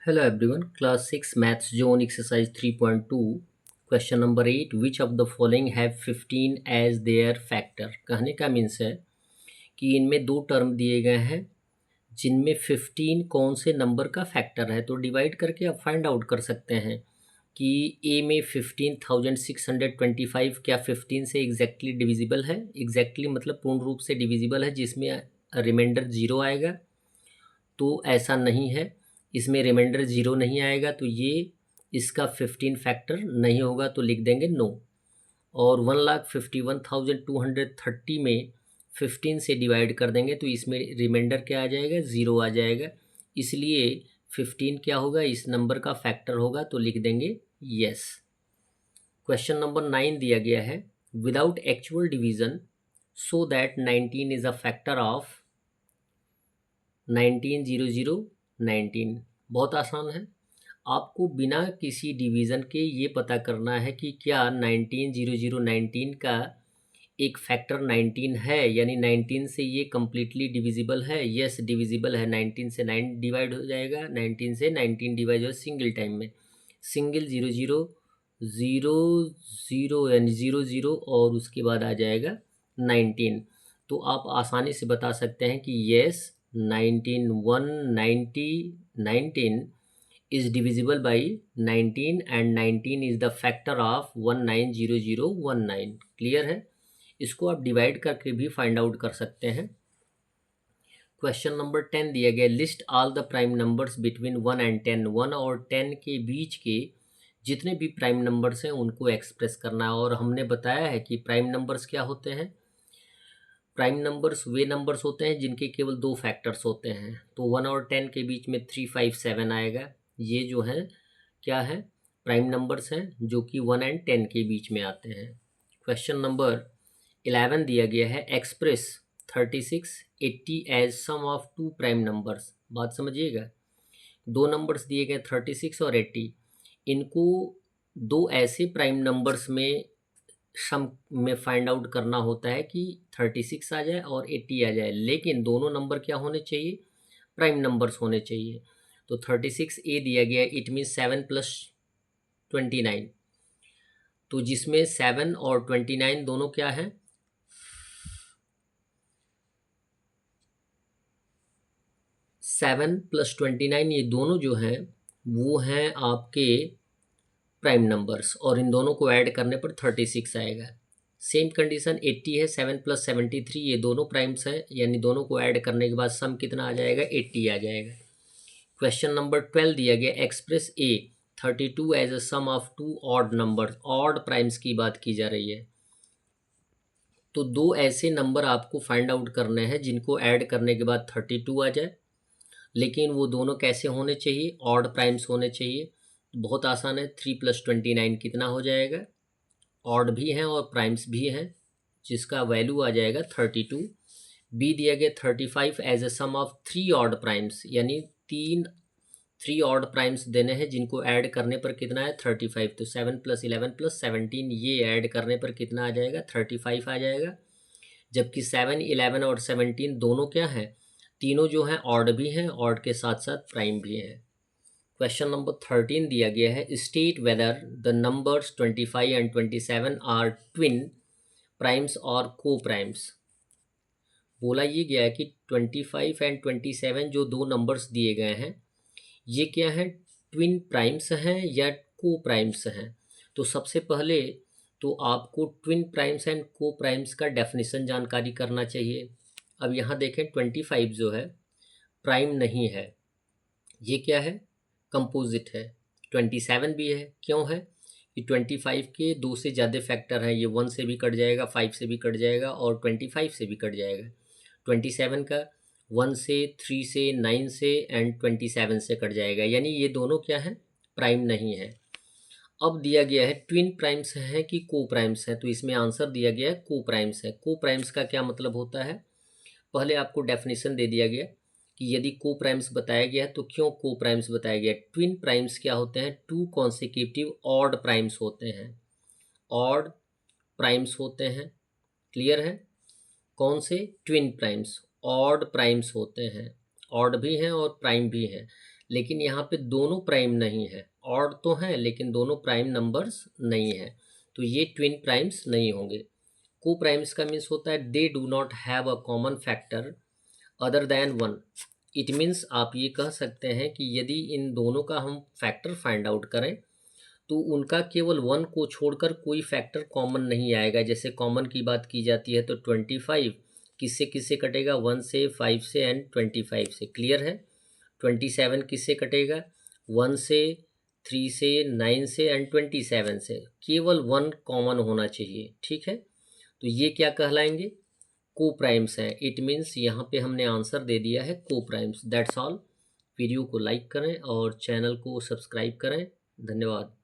Hello everyone, class 6 maths zone exercise 3.2 question number 8 which of the following have 15 as their factor। कहने का means है कि इनमें दो टर्म दिए गए हैं जिनमें 15 कौन से नंबर का फैक्टर है, तो डिवाइड करके आप फाइंड आउट कर सकते हैं कि ए में 15,625 क्या 15 से एग्जैक्टली डिविजिबल है। एग्जैक्टली मतलब पूर्ण रूप से डिविजिबल है जिसमें रिमाइंडर जीरो आएगा, तो ऐसा नहीं है। इसमें रिमाइंडर ज़ीरो नहीं आएगा तो ये इसका 15 फैक्टर नहीं होगा, तो लिख देंगे नो। और 1,51,230 में 15 से डिवाइड कर देंगे तो इसमें रिमाइंडर क्या आ जाएगा, ज़ीरो आ जाएगा। इसलिए 15 क्या होगा, इस नंबर का फैक्टर होगा, तो लिख देंगे यस। क्वेश्चन नंबर 9 दिया गया है without actual division so that 19 is a factor of 19,0,0,19। बहुत आसान है। आपको बिना किसी डिवीज़न के ये पता करना है कि क्या 19,0,0,19 का एक फैक्टर 19 है, यानी 19 से ये कम्प्लीटली डिविजिबल है। यस डिविजिबल है, 19 से 9 डिवाइड हो जाएगा, 19 से 19 डिवाइड हो सिंगल टाइम में। सिंगल 0,0,0,0 यानी 0,0 और उसके बाद आ जाएगा 19। तो आप आसानी से बता सकते हैं कि yes 19 190 19 is divisible by 19 and 19 is the factor of 190019। Clear है। इसको आप डिवाइड करके भी फाइंड आउट कर सकते हैं। क्वेश्चन नंबर 10 दिया गया list all the prime numbers between 1 and 10। 1 और 10 के बीच के जितने भी प्राइम नंबर्स हैं उनको एक्सप्रेस करना है। और हमने बताया है कि प्राइम नंबर्स क्या होते हैं। प्राइम नंबर्स वे नंबर्स होते हैं जिनके केवल दो फैक्टर्स होते हैं। तो 1 और 10 के बीच में 3 5 7 आएगा। ये जो है क्या है, प्राइम नंबर्स हैं जो कि 1 एंड 10 के बीच में आते हैं। क्वेश्चन नंबर 11 दिया गया है express 36 80 as sum of two prime numbers. बात समझिएगा, दो नंबर्स दिए गए 36 और 80, इनको दो ऐसे प्राइम नंबर्स में सम में फाइंड आउट करना होता है कि 36 आ जाए और 80 आ जाए, लेकिन दोनों नंबर क्या होने चाहिए, प्राइम नंबर्स होने चाहिए। तो 36 ए दिया गया, इट मीन 7 प्लस 29, तो जिसमें 7 और 29 दोनों क्या है, 7 प्लस 29 ये दोनों जो हैं वो हैं आपके प्राइम नंबर्स, और इन दोनों को ऐड करने पर 36 आएगा। सेम कंडीशन 80 है, 7 प्लस 73 ये दोनों प्राइम्स हैं, यानी दोनों को ऐड करने के बाद सम कितना आ जाएगा, 80 आ जाएगा। क्वेश्चन नंबर 12 दिया गया express a 32 as a sum of two odd number. Odd primes की बात की जा रही है, तो दो ऐसे नंबर आपको फाइंड आउट करने हैं जिनको ऐड करने के बाद 32 आ जाए, लेकिन वो दोनों कैसे होने चाहिए, ऑड प्राइम्स होने चाहिए। बहुत आसान है, 3 प्लस 29 कितना हो जाएगा, ऑड भी हैं और प्राइम्स भी हैं, जिसका वैल्यू आ जाएगा 32। बी दिया गया 35 as a sum of three odd primes, यानी थ्री ऑड प्राइम्स देने हैं जिनको ऐड करने पर कितना है 35। तो 7 प्लस 11 प्लस 17 ये ऐड करने पर कितना आ जाएगा, 35 आ जाएगा। जबकि 7 11 और 17 दोनों क्या हैं, तीनों जो हैं ऑड भी हैं, ऑड के साथ साथ प्राइम भी हैं। क्वेश्चन नंबर 13 दिया गया है state whether the numbers 25 and 27 are twin primes और को प्राइम्स। बोला ये गया है कि 25 एंड 27 जो दो नंबर्स दिए गए हैं ये क्या है, ट्विन प्राइम्स हैं या को प्राइम्स हैं। तो सबसे पहले तो आपको ट्विन प्राइम्स एंड को प्राइम्स का डेफिनेशन जानकारी करना चाहिए। अब यहाँ देखें 25 जो है प्राइम नहीं है, ये क्या है, कंपोजिट है। 27 भी है, क्यों है कि 25 के दो से ज़्यादा फैक्टर हैं, ये 1 से भी कट जाएगा, 5 से भी कट जाएगा और 25 से भी कट जाएगा। 27 का 1 से, 3 से, 9 से एंड 27 से कट जाएगा, यानी ये दोनों क्या है, प्राइम नहीं है। अब दिया गया है ट्विन प्राइम्स हैं कि को प्राइम्स हैं, तो इसमें आंसर दिया गया है को प्राइम्स है। को प्राइम्स का क्या मतलब होता है, पहले आपको डेफिनेशन दे दिया गया कि यदि को प्राइम्स बताया गया है तो क्यों को प्राइम्स बताया गया। ट्विन प्राइम्स क्या होते हैं, टू कॉन्सिक्यूटिव ऑड प्राइम्स होते हैं, ऑड प्राइम्स होते हैं। क्लियर है, कौन से, ट्विन प्राइम्स ऑड प्राइम्स होते हैं। ऑड भी हैं और प्राइम भी हैं, लेकिन यहाँ पे दोनों प्राइम नहीं है। ऑड तो हैं लेकिन दोनों प्राइम नंबर्स नहीं हैं, तो ये ट्विन प्राइम्स नहीं होंगे। को प्राइम्स का मीन्स होता है they do not have a common factor other than one. It means आप ये कह सकते हैं कि यदि इन दोनों का हम फैक्टर फाइंड आउट करें तो उनका केवल वन को छोड़कर कोई फैक्टर कॉमन नहीं आएगा। जैसे कॉमन की बात की जाती है तो 25 किससे किससे कटेगा, 1 से, 5 से एंड 25 से। क्लियर है। 27 किससे कटेगा, 1 से, 3 से, 9 से एंड 27 से। केवल वन कॉमन होना चाहिए। ठीक है, तो ये क्या कहलाएंगे, को प्राइम्स हैं। इट मीन्स यहाँ पे हमने आंसर दे दिया है को प्राइम्स। That's all. वीडियो को लाइक करें और चैनल को सब्सक्राइब करें। धन्यवाद।